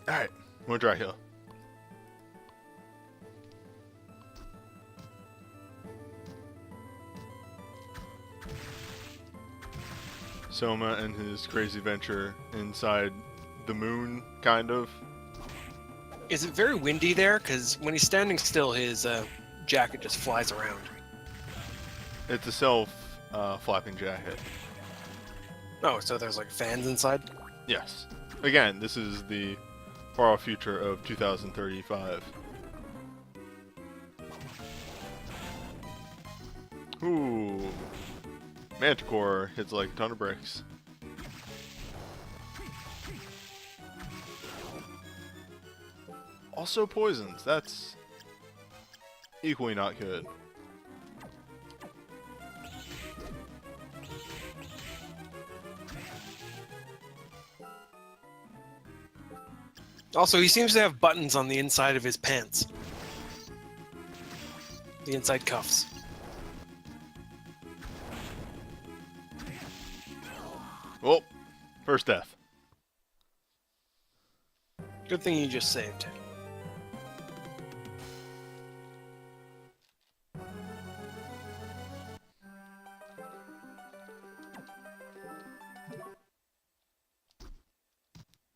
Alright, more Dracula. Soma and his crazy venture inside the moon, kind of. Is it very windy there? Because when he's standing still, his jacket just flies around. It's a self-flapping jacket. Oh, so there's like fans inside? Yes. Again, this is the far-off future of 2035. Ooh. Manticore hits like a ton of bricks. Also poisons. That's equally not good. Also, he seems to have buttons on the inside of his pants. The inside cuffs. Oh, first death. Good thing you just saved.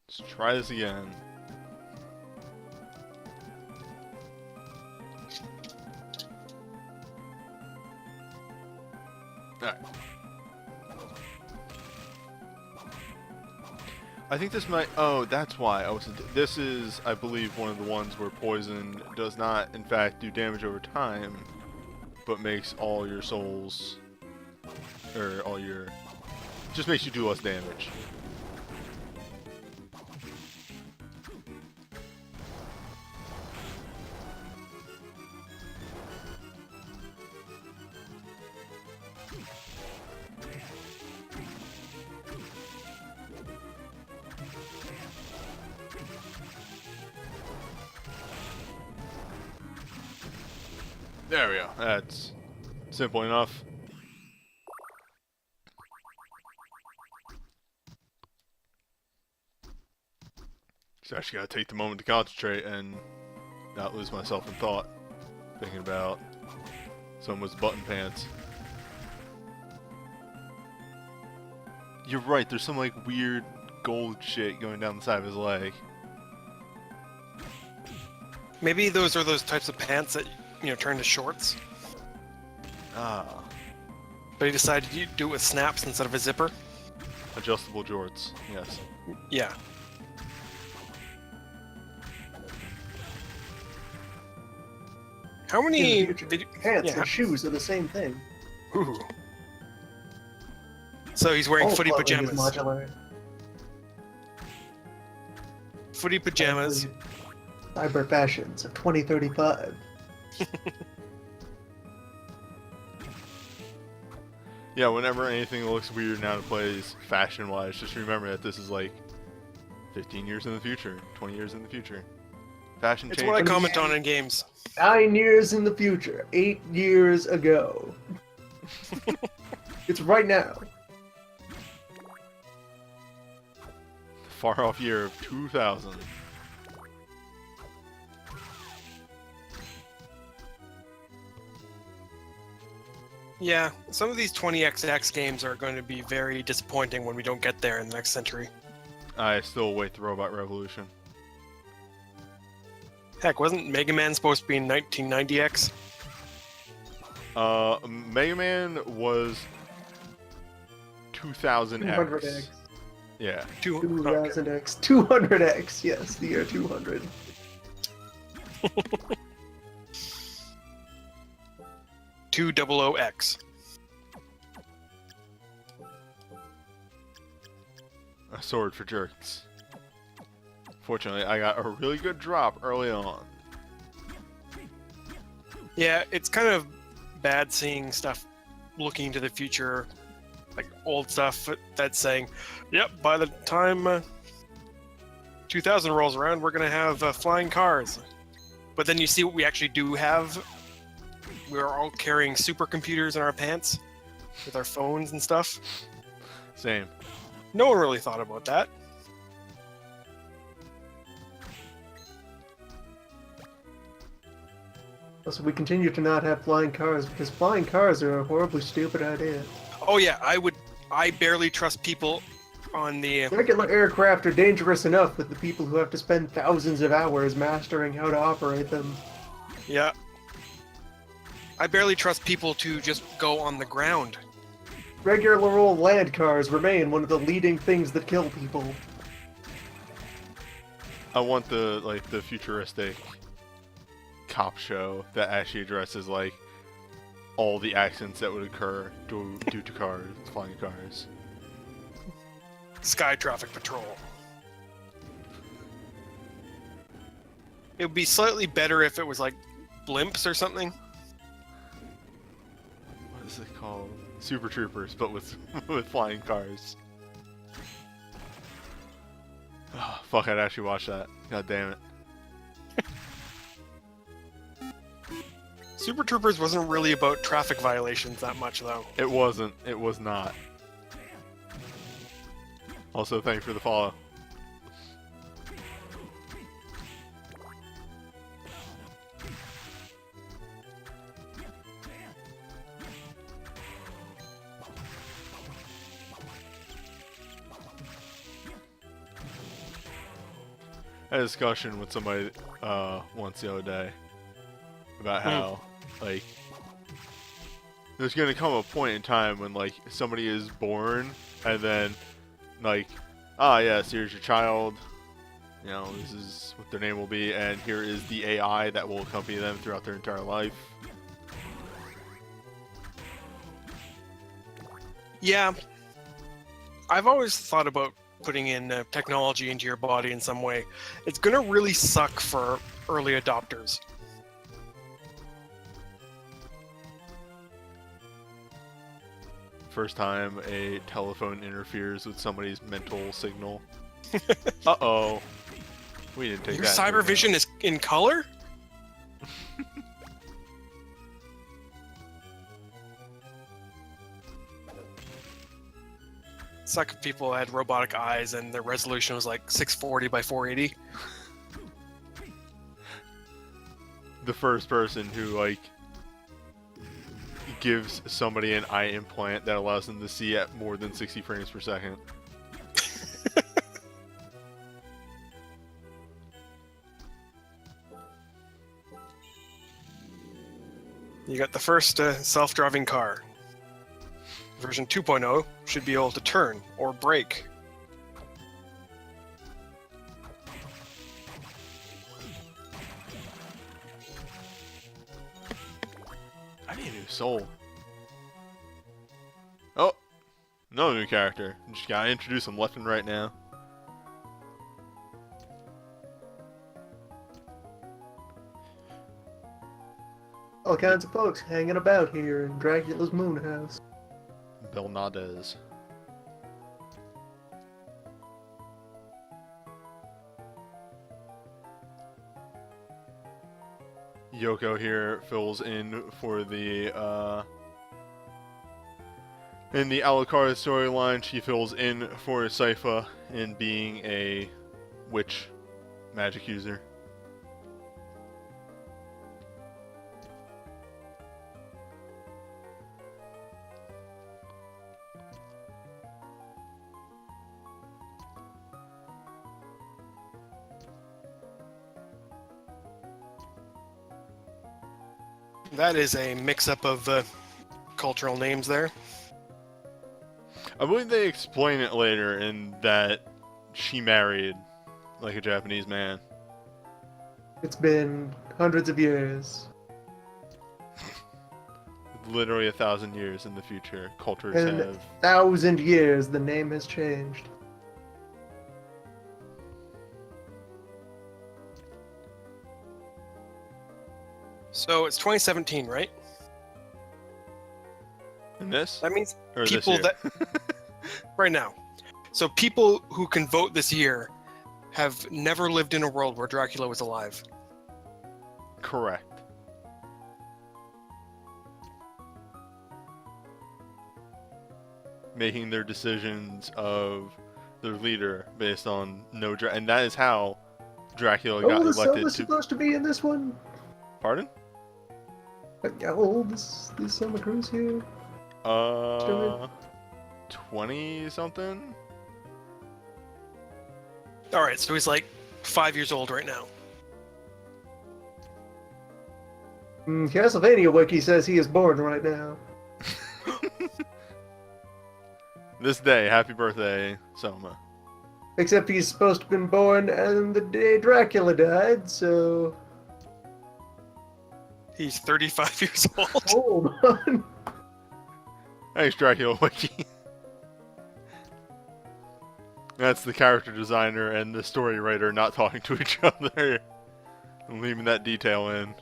Let's try this again. Alright. I think this might... Oh, that's why I wasn't... This is, I believe, one of the ones where poison does not, in fact, do damage over time, but makes all your souls... Or all your... Just makes you do less damage. There we go. That's simple enough. So I actually gotta take the moment to concentrate and not lose myself in thought. Thinking about someone's button pants. You're right, there's some like weird gold shit going down the side of his leg. Maybe those are those types of pants that, you know, turn to shorts. Ah. But he decided to do it with snaps instead of a zipper. Adjustable jorts, yes. Yeah. How many... Pants and shoes are the same thing. Ooh. So he's wearing All footy clothing is pajamas. modular. Footy pajamas. Cyber fashions of 2035. Yeah, whenever anything looks weird and out of place, fashion-wise, just remember that this is like 15 years in the future, 20 years in the future. Fashion It's changes. what I comment on in games. 9 years in the future. 8 years ago. It's right now. Far off year of 2000. Yeah, some of these 20XX games are going to be very disappointing when we don't get there in the next century. I still await the Robot Revolution. Heck, wasn't Mega Man supposed to be in 1990X? Mega Man was 2000X. 200X. Yeah. 2000X. 200X. Yes, the year 200. $200X. A sword for jerks. Fortunately, I got a really good drop early on. Yeah, it's kind of bad seeing stuff looking into the future, like old stuff that's saying, yep, by the time 2000 rolls around, we're going to have flying cars. But then you see what we actually do have. We're all carrying supercomputers in our pants with our phones and stuff. Same. No one really thought about that. Also, we continue to not have flying cars because flying cars are a horribly stupid idea. Oh yeah, I barely trust people on the. Regular aircraft are dangerous enough with the people who have to spend thousands of hours mastering how to operate them. Yeah. I barely trust people to just go on the ground. Regular old land cars remain one of the leading things that kill people. I want the futuristic cop show that actually addresses like all the accidents that would occur due to cars, flying cars. Sky Traffic Patrol. It would be slightly better if it was like blimps or something. What is it called? Super Troopers, but with with flying cars. Oh, fuck! I'd actually watch that. God damn it. Super Troopers wasn't really about traffic violations that much, though. It wasn't. It was not. Also, thanks for the follow. I had a discussion with somebody once the other day about how like there's gonna come a point in time when like somebody is born and then like yes, here's your child, you know, this is what their name will be, and here is the AI that will accompany them throughout their entire life. Yeah. I've always thought about putting in technology into your body in some way. It's gonna really suck for early adopters. First time a telephone interferes with somebody's mental signal. Uh-oh. We didn't take Your that. cyber vision is in color? Suck if people had robotic eyes and their resolution was like 640 by 480. The first person who like gives somebody an eye implant that allows them to see at more than 60 frames per second. You got the first self-driving car. Version 2.0 should be able to turn or brake. I need a new soul. Oh, no new character. Just gotta introduce them left and right now. All kinds of folks hanging about here in Dracula's moon house. Belnades. Yoko here fills in for the in the Alucard storyline. She fills in for Sypha in being a witch magic user. That is a mix-up of cultural names there. I believe they explain it later in that she married like a Japanese man. It's been hundreds of years. Literally 1,000 years in the future, cultures In have 1,000 years, the name has changed. So it's 2017, right? in this That means or this people year? that right now. So people who can vote this year have never lived in a world where Dracula was alive. Correct. Making their decisions of their leader based on and that is how Dracula got Oh, the sun elected was to. supposed to be in this one? Pardon? How old is Summer Cruise here? 20 something. All right, so he's like 5 years old right now. Castlevania Wiki says he is born right now. This day, happy birthday, Soma. Except he's supposed to have been born on the day Dracula died, so... He's 35 years old. Hold on. Thanks, Dracula Wiki. That's the character designer and the story writer not talking to each other. I'm leaving that detail in.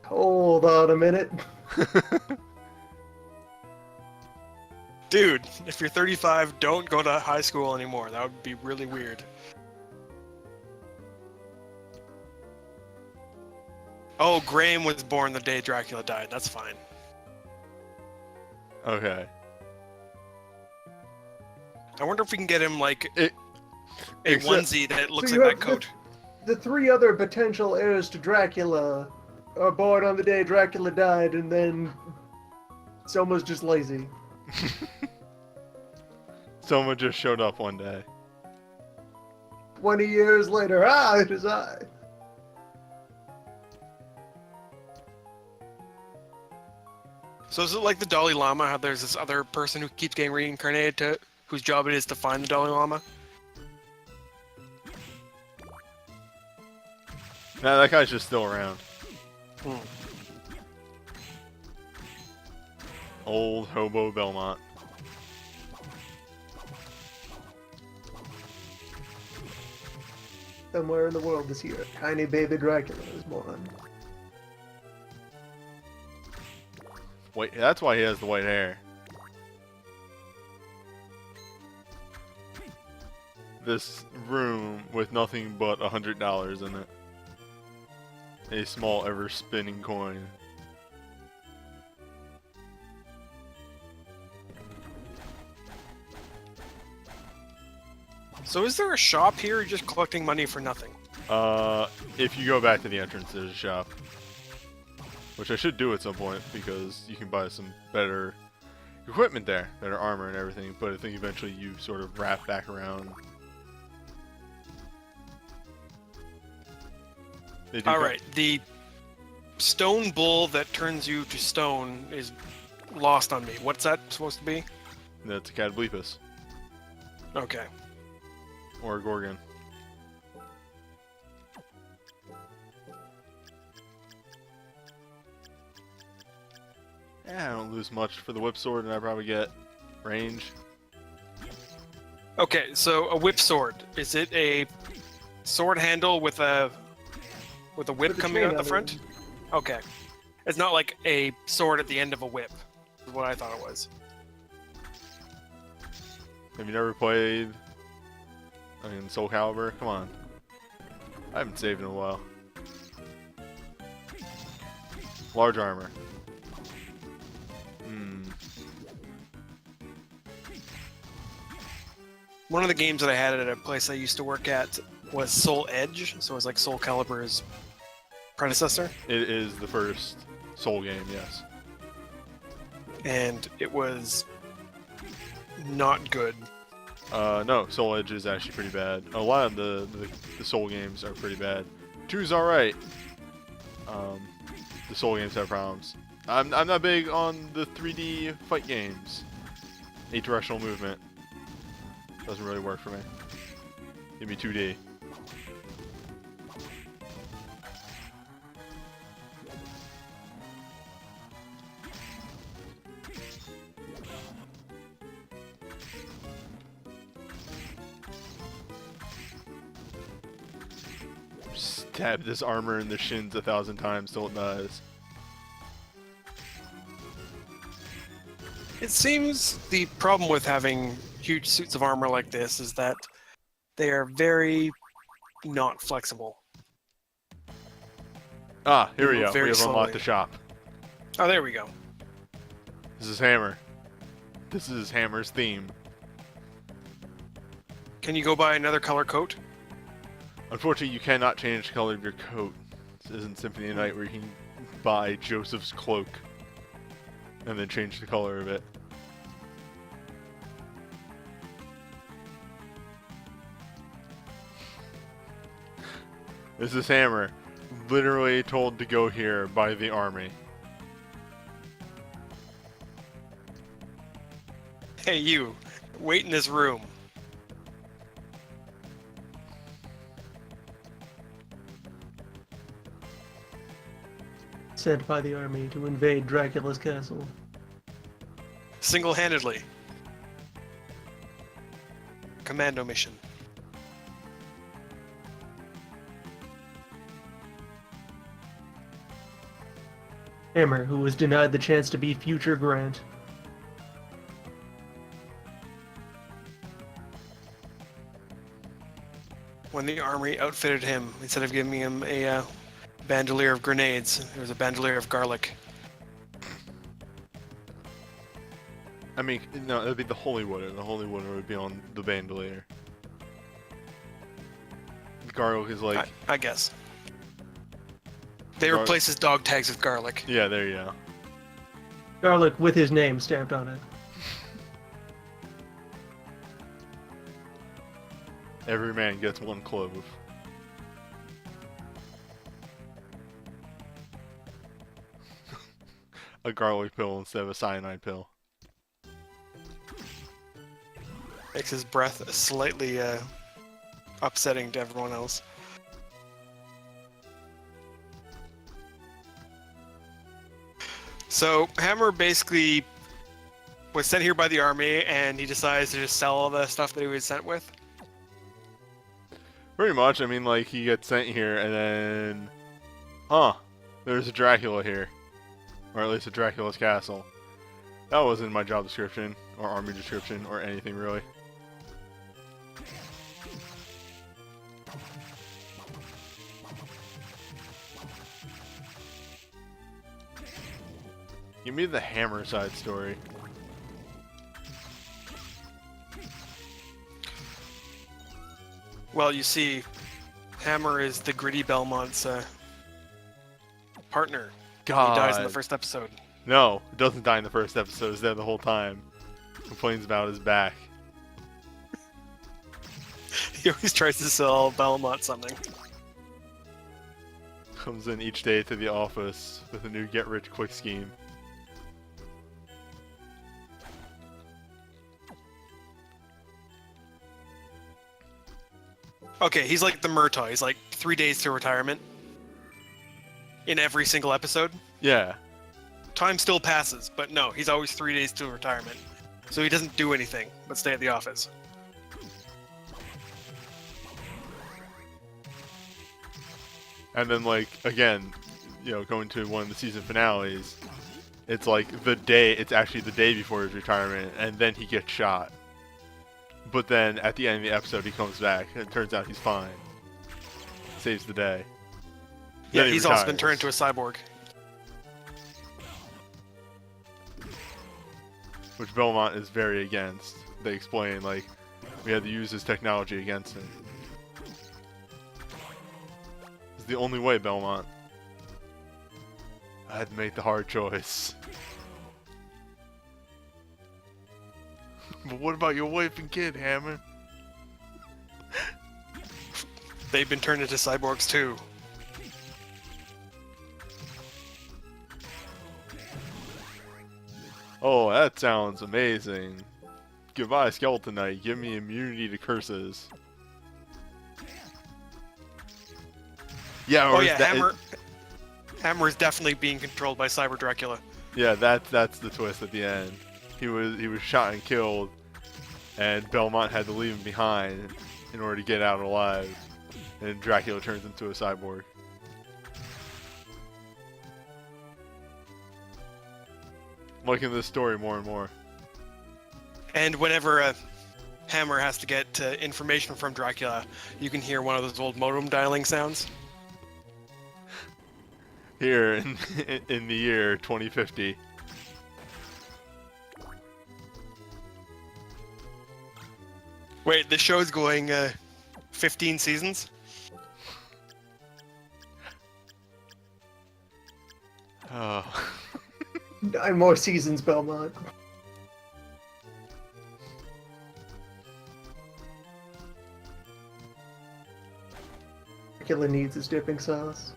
Hold on a minute. Dude, if you're 35, don't go to high school anymore. That would be really weird. Oh, Graham was born the day Dracula died. That's fine. Okay. I wonder if we can get him, like, It- a except- onesie that looks So like you that have coat. The three other potential heirs to Dracula are born on the day Dracula died, and then Soma's just lazy. Soma just showed up one day. 20 years later, it is I. So is it like the Dalai Lama, how there's this other person who keeps getting reincarnated whose job it is to find the Dalai Lama? Nah, that guy's just still around. Hmm. Old hobo Belmont. Somewhere in the world this year, tiny baby Dracula is born. Wait, that's why he has the white hair. This room with nothing but $100 in it. A small ever-spinning coin. So is there a shop here or just collecting money for nothing? If you go back to the entrance, there's a shop. Which I should do at some point, because you can buy some better equipment there. Better armor and everything, but I think eventually you sort of wrap back around. They do Alright, the stone bull that turns you to stone is lost on me. What's that supposed to be? That's a Catbleepus. Okay. Or a Gorgon. Yeah, I don't lose much for the whip sword, and I probably get range. Okay, so a whip sword. Is it a sword handle with a whip With a coming chain out the on it. front? Okay. It's not like a sword at the end of a whip, is what I thought it was. Have you never played Soul Calibur? Come on. I haven't saved in a while. Large armor. One of the games that I had at a place I used to work at was Soul Edge, so it was like Soul Calibur's predecessor, It is the first Soul game, yes. and it was not good. No, Soul Edge is actually pretty bad. A lot of the Soul games are pretty bad. 2's alright. The Soul games have problems. I'm not big on the 3D fight games. Eight-directional movement. Doesn't really work for me. Give me 2D. Stab this armor in the shins 1,000 times till it dies. It seems the problem with having huge suits of armor like this is that they are very not flexible. Ah, here we Move go. We very have unlocked slowly. the shop. Oh, there we go. This is Hammer. This is Hammer's theme. Can you go buy another color coat? Unfortunately, you cannot change the color of your coat. This isn't Symphony of the Night where you can buy Joseph's cloak and then change the color of it. This is Hammer, literally told to go here by the army. Hey, you, wait in this room. Sent by the army to invade Dracula's castle. Single-handedly. Commando mission. Hammer, who was denied the chance to be future Grant. When the army outfitted him, instead of giving him a bandolier of grenades, there was a bandolier of garlic. I mean, no, that'd be the Holy Water. The Holy Water would be on the bandolier. Garlic is like... I guess. They Gar- replace his dog tags with garlic. Yeah, there you go. Garlic with his name stamped on it. Every man gets one clove. A garlic pill instead of a cyanide pill. Makes his breath slightly upsetting to everyone else. So Hammer basically was sent here by the army, and he decides to just sell all the stuff that he was sent with. Pretty much. I mean, like, he gets sent here, and then... Huh. There's a Dracula here. Or at least a Dracula's castle. That wasn't in my job description, or army description, or anything, really. Give me the Hammer side story. Well, you see, Hammer is the gritty Belmont's partner. God. He dies in the first episode. No, it doesn't die in the first episode. It's there the whole time. Complains about his back. He always tries to sell Belmont something. Comes in each day to the office with a new get-rich-quick scheme. Okay, he's like the Murtaugh. He's like 3 days to retirement in every single episode. Yeah. Time still passes, but no, he's always 3 days to retirement. So he doesn't do anything but stay at the office. And then, like, again, you know, going to one of the season finales, it's like it's actually the day before his retirement, and then he gets shot. But then, at the end of the episode, he comes back, and it turns out he's fine. Saves the day. Yeah, Then he he's also been retires. turned into a cyborg. Which Belmont is very against. They explain, like, we had to use his technology against him. It's the only way, Belmont. I had to make the hard choice. But what about your wife and kid, Hammer? They've been turned into cyborgs too. Oh, that sounds amazing. Goodbye, Skeleton Knight. Give me immunity to curses. Yeah, Oh yeah, Hammer is definitely being controlled by Cyber Dracula. Yeah, that's the twist at the end. He was shot and killed, and Belmont had to leave him behind in order to get out alive. And Dracula turns into a cyborg. I'm liking this story more and more. And whenever Hammer has to get information from Dracula, you can hear one of those old modem dialing sounds. Here in the year 2050. Wait, this show's going 15 seasons? Oh. 9 more seasons, Belmont. Dracula needs his dipping sauce.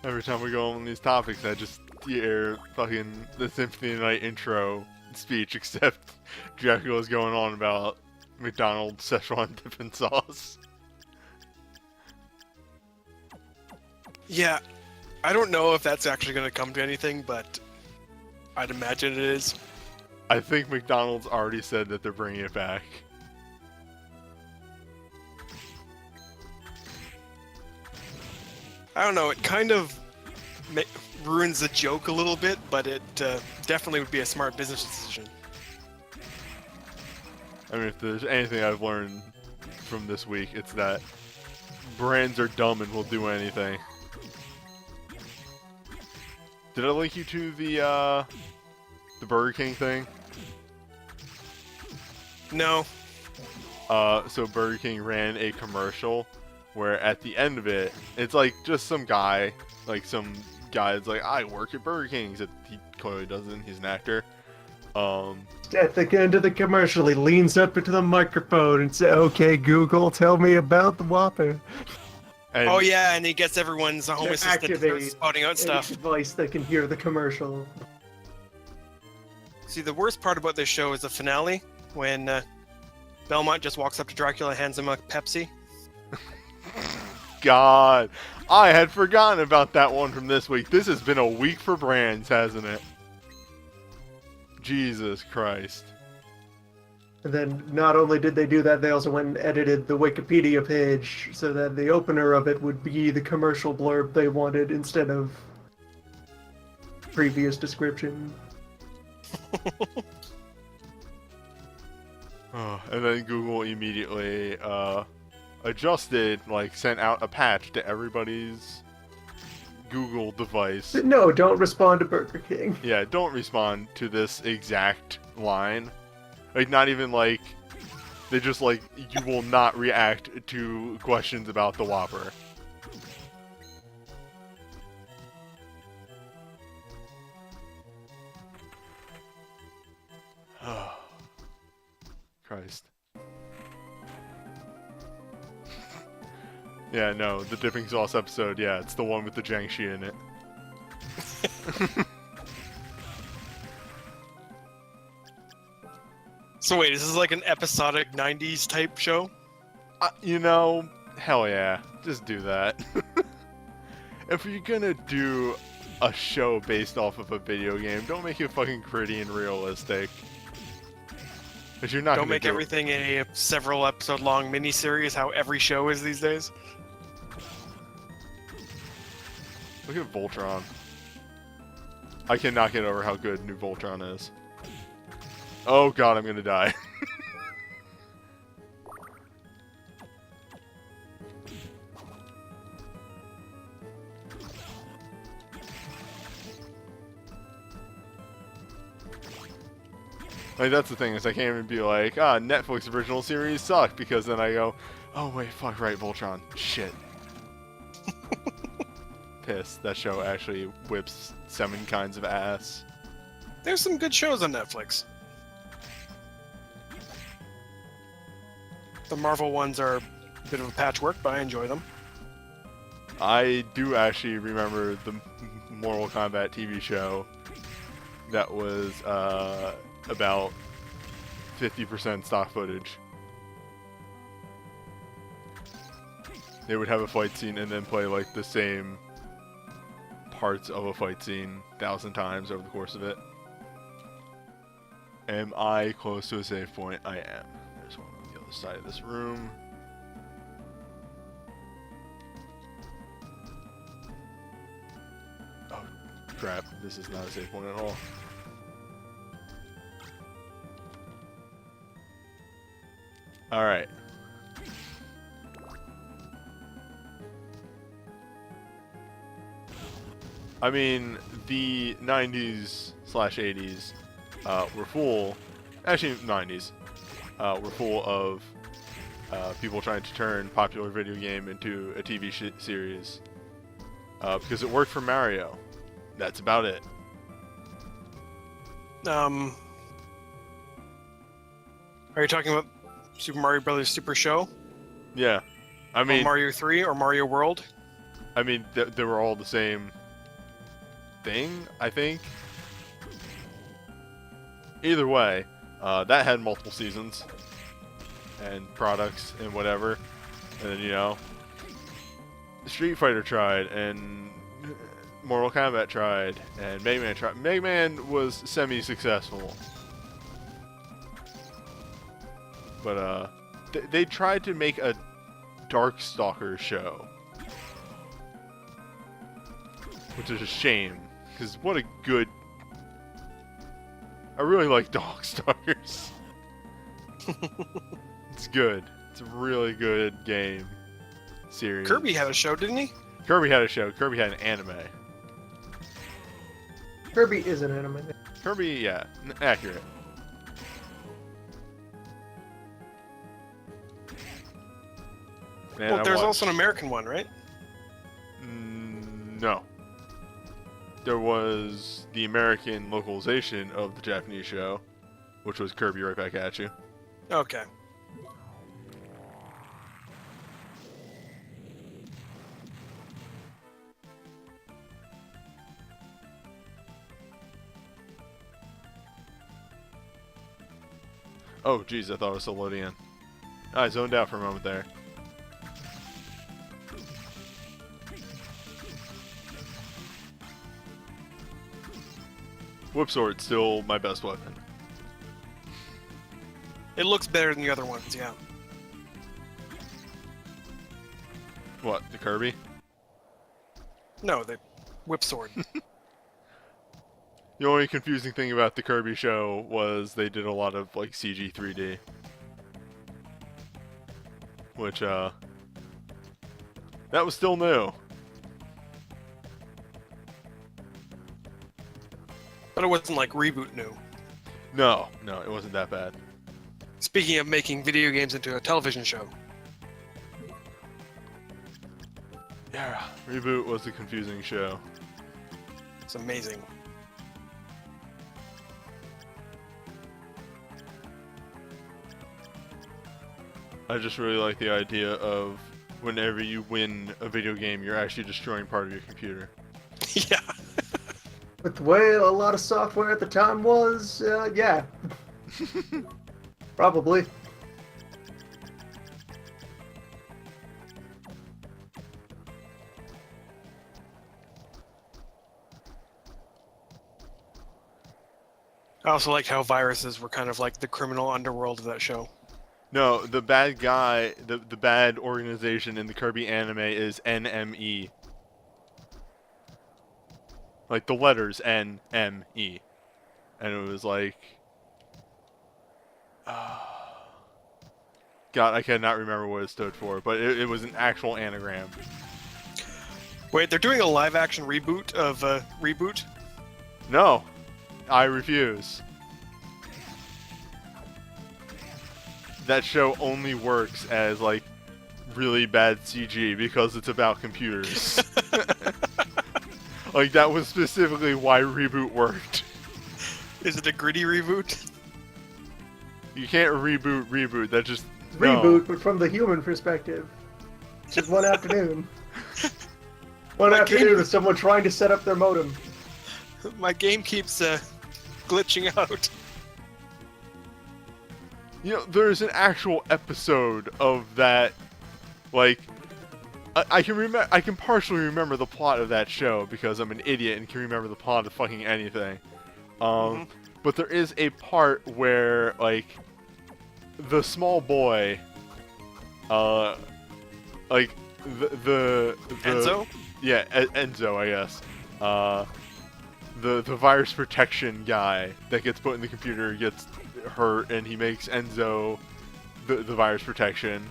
Every time we go on these topics, I just hear fucking the Symphony of the Night intro speech, except Dracula's going on about McDonald's Szechuan dipping sauce. Yeah, I don't know if that's actually going to come to anything, but I'd imagine it is. I think McDonald's already said that they're bringing it back. I don't know, it kind of ruins the joke a little bit, but it definitely would be a smart business decision. I mean, if there's anything I've learned from this week, it's that brands are dumb and will do anything. Did I link you to the Burger King thing? No. So Burger King ran a commercial where at the end of it, it's like just some guy, that's like, I work at Burger King, except he clearly doesn't, he's an actor. At the end of the commercial, he leans up into the microphone and says, "Okay, Google, tell me about the Whopper." And Oh yeah, and he gets everyone's home assistant to start Activate spouting out any stuff. device that can hear the commercial. See, the worst part about this show is the finale, when Belmont just walks up to Dracula and hands him a Pepsi. God, I had forgotten about that one from this week. This has been a week for brands, hasn't it? Jesus Christ. And then not only did they do that, they also went and edited the Wikipedia page so that the opener of it would be the commercial blurb they wanted instead of previous description. Oh, and then Google immediately adjusted, sent out a patch to everybody's Google device. No, don't respond to Burger King. Yeah, don't respond to this exact line. Not even they just you will not react to questions about the Whopper. Oh, Christ. Yeah, no, the dipping sauce episode, yeah, it's the one with the Jiangxi in it. So wait, is this like an episodic 90s type show? Hell yeah, just do that. If you're gonna do a show based off of a video game, don't make it fucking gritty and realistic. Because you're not Don't gonna make everything a several episode long miniseries, how every show is these days. Look at Voltron. I cannot get over how good new Voltron is. Oh god, I'm gonna die. That's the thing, is I can't even be like, Netflix original series suck, because then I go, oh wait, fuck, right, Voltron. Shit. Pissed. That show actually whips 7 kinds of ass. There's some good shows on Netflix. The Marvel ones are a bit of a patchwork, but I enjoy them. I do actually remember the Mortal Kombat TV show that was about 50% stock footage. They would have a fight scene and then play the same parts of a fight scene 1,000 times over the course of it. Am I close to a save point? I am. There's one on the other side of this room. Oh, crap. This is not a save point at all. Alright. I mean, the 90s/80s were full. Actually, 90s were full of people trying to turn popular video game into a TV series. Because it worked for Mario. That's about it. Are you talking about Super Mario Brothers Super Show? Yeah. I mean, or Mario 3 or Mario World? I mean, they were all the same thing, I think. Either way, that had multiple seasons and products and whatever. And then, you know, Street Fighter tried, and Mortal Kombat tried, and Mega Man tried. Mega Man was semi-successful. But, they tried to make a Darkstalker show. Which is a shame, because what a good... I really like Darkstalkers. It's good. It's a really good game series. Kirby had a show, didn't he? Kirby had a show. Kirby had an anime. Kirby is an anime. Kirby, yeah, accurate. Man, Well, there's also an American one, right? No. There was the American localization of the Japanese show, which was Kirby Right Back At You. Okay. Oh, geez, I thought it was still loading in. I zoned out for a moment there. Whip Sword's still my best weapon. It looks better than the other ones, yeah. What, the Kirby? No, the whip sword. The only confusing thing about the Kirby show was they did a lot of, like, CG 3D. Which, that was still new. But it wasn't like reboot new. No, it wasn't that bad. Speaking of making video games into a television show. Yeah, Reboot was a confusing show. It's amazing. I just really like the idea of whenever you win a video game, you're actually destroying part of your computer. Yeah. With the way a lot of software at the time was, yeah. Probably. I also like how viruses were kind of like the criminal underworld of that show. No, the bad guy, the bad organization in the Kirby anime is NME. Like the letters NME. And it was like... God, I cannot remember what it stood for, but it was an actual anagram. Wait, they're doing a live-action reboot of Reboot? No, I refuse. That show only works as, like, really bad CG because it's about computers. Like, that was specifically why Reboot worked. Is it a gritty reboot? You can't reboot, that just... Reboot, no. but from the human perspective. Just one afternoon. One My afternoon game- of someone trying to set up their modem. My game keeps glitching out. You know, there's an actual episode of that, like... I can partially remember the plot of that show because I'm an idiot and can remember the plot of fucking anything. But there is a part where, like, the small boy, like, the Enzo? Yeah, Enzo, I guess. The virus protection guy that gets put in the computer gets hurt, and he makes Enzo the virus protection.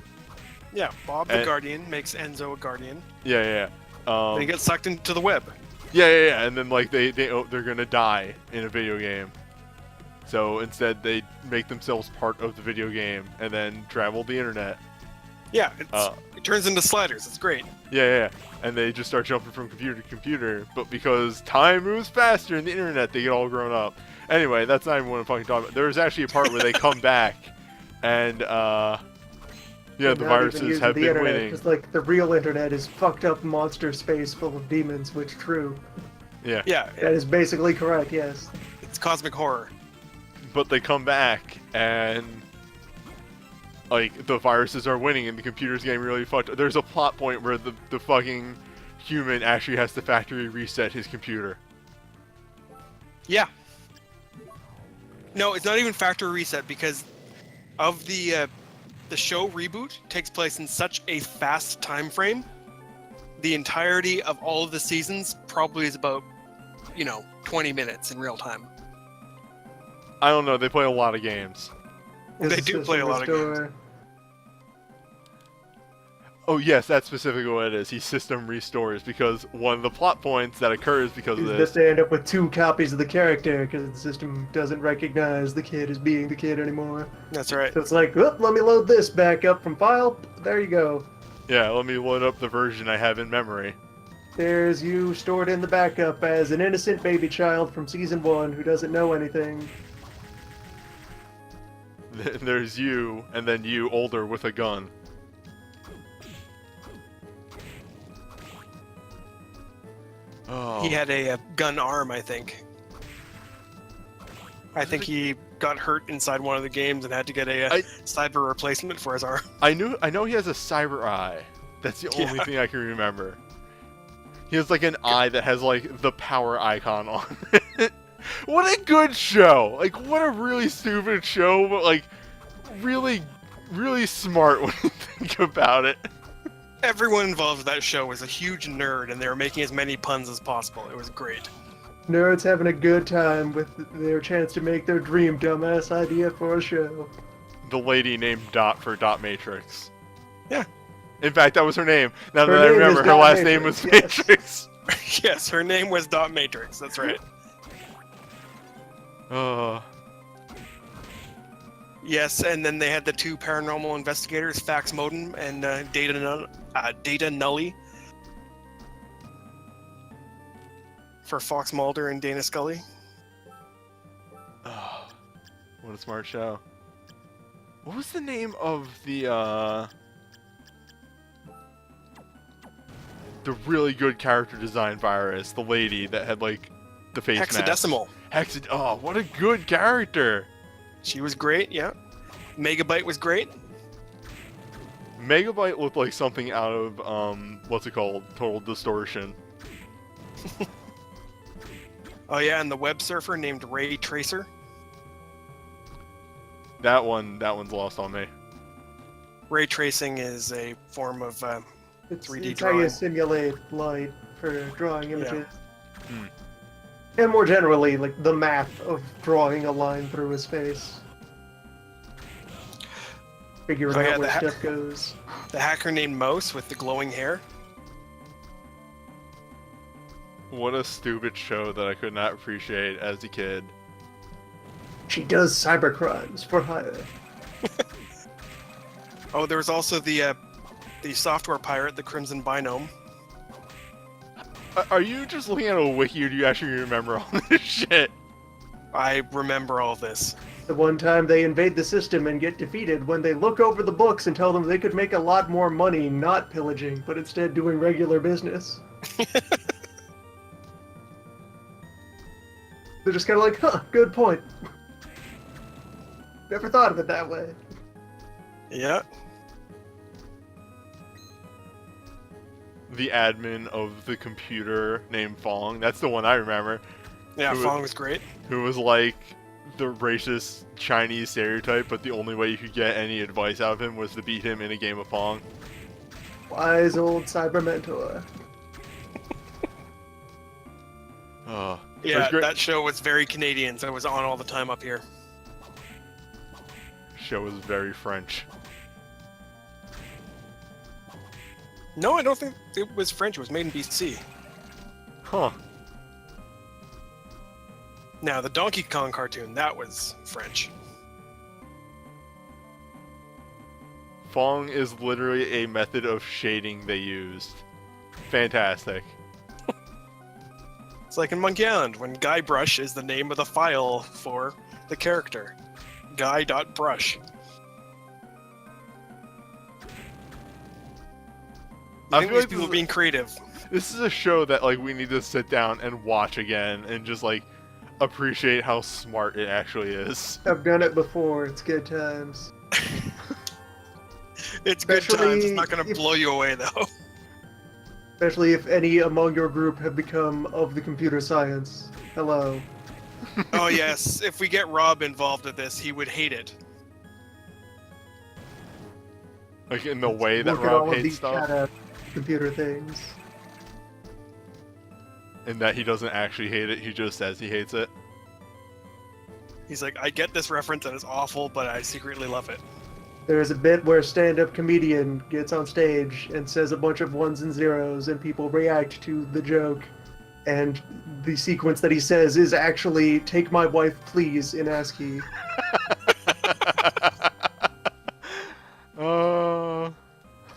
Yeah, Bob the Guardian makes Enzo a Guardian. Yeah. Then he gets sucked into the web. Yeah. And then, like, they're gonna die in a video game. So instead, they make themselves part of the video game and then travel the internet. Yeah, it turns into sliders. It's great. Yeah. And they just start jumping from computer to computer. But because time moves faster in the internet, they get all grown up. Anyway, that's not even what I'm fucking talking about. There's actually a part where they come back and, the viruses have been winning. Because, like, the real internet is fucked up monster space full of demons, which true. Yeah. That is basically correct, yes. It's cosmic horror. But they come back and, like, the viruses are winning and the computer's getting really fucked. There's a plot point where the fucking human actually has to factory reset his computer. Yeah. No, it's not even factory reset because of the show reboot takes place in such a fast time frame. The entirety of all of the seasons probably is about, 20 minutes in real time. I don't know, they play a lot of games. They do play a lot of games. Oh yes, that's specifically what it is. He system restores because one of the plot points that occurs because of this. They end up with 2 copies of the character because the system doesn't recognize the kid as being the kid anymore. That's right. So it's like, let me load this back up from file. There you go. Yeah, let me load up the version I have in memory. There's you stored in the backup as an innocent baby child from season 1 who doesn't know anything. Then there's you, and then you older with a gun. Oh. He had a gun arm, I think. I think he got hurt inside one of the games and had to get a cyber replacement for his arm. I know he has a cyber eye. That's the only thing I can remember. He has like an eye that has like the power icon on it. What a good show! Like, what a really stupid show, but like really, really smart when you think about it. Everyone involved with that show was a huge nerd, and they were making as many puns as possible. It was great. Nerds having a good time with their chance to make their dream dumbass idea for a show. The lady named Dot for Dot Matrix. Yeah. In fact, that was her name. Now Her that I name remember, is her Dot last Matrix, name was yes. Matrix. Yes, her name was Dot Matrix. That's right. Yes, and then they had the 2 paranormal investigators, Fax Modem and Data Nully, for Fox Mulder and Dana Scully. Oh, what a smart show. What was the name of the really good character design virus? The lady that had like the face Hexadecimal. mask. Oh, what a good character. She was great, yeah. Megabyte was great. Megabyte looked like something out of what's it called? Total Distortion. Oh yeah, and the web surfer named Ray Tracer. That one's lost on me. Ray tracing is a form of 3D It's how drawing. you simulate light for drawing images. Hmm. And more generally, like the math of drawing a line through his face. Figuring Oh, yeah, out where the stuff goes. The hacker named Mouse with the glowing hair. What a stupid show that I could not appreciate as a kid. She does cyber crimes for hire. Oh, there was also the software pirate, the Crimson Binome. Are you just looking at a wiki, or do you actually remember all this shit? I remember all this. The one time they invade the system and get defeated when they look over the books and tell them they could make a lot more money not pillaging, but instead doing regular business. They're just kind of like, huh, good point. Never thought of it that way. Yeah. The admin of the computer named Fong, that's the one I remember. Yeah, Who- Fong was great. Who was like the racist Chinese stereotype, but the only way you could get any advice out of him was to beat him in a game of Pong. Wise old cyber mentor. Oh, Yeah, that show was very Canadian, so it was on all the time up here. show was very French. No, I don't think it was French. It was made in BC. Huh. Now, the Donkey Kong cartoon, that was French. Fong is literally a method of shading they used. Fantastic. It's like in Monkey Island, when Guybrush is the name of the file for the character. Guy.brush. I I think feel these like people being creative. This is a show that like we need to sit down and watch again and just like appreciate how smart it actually is. I've done it before. It's good times. It's good Especially times. It's not going to if- blow you away, though. Especially if any among your group have become of the computer science. Hello. Oh, yes. If we get Rob involved with this, he would hate it. Like in the way that Look at all Rob of hates these stuff, chat computer things. and that he doesn't actually hate it, he just says he hates it. He's like, I get this reference and it's awful, but I secretly love it. There's a bit where a stand-up comedian gets on stage and says a bunch of ones and zeros, and people react to the joke. And the sequence that he says is actually "Take my wife, please" in ASCII.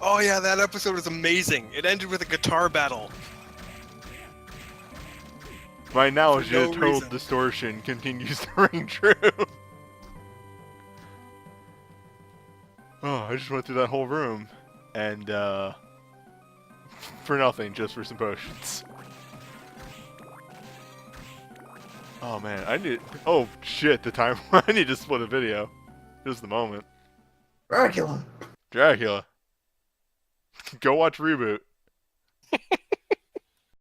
Oh, yeah, that episode was amazing. It ended with a guitar battle. My analogy no of total reason. distortion continues to ring true. Oh, I just went through that whole room, and for nothing, just for some potions. Oh man, I need. Oh shit, the time. I need to split a video. Just the moment. Dracula. Dracula. Go watch Reboot.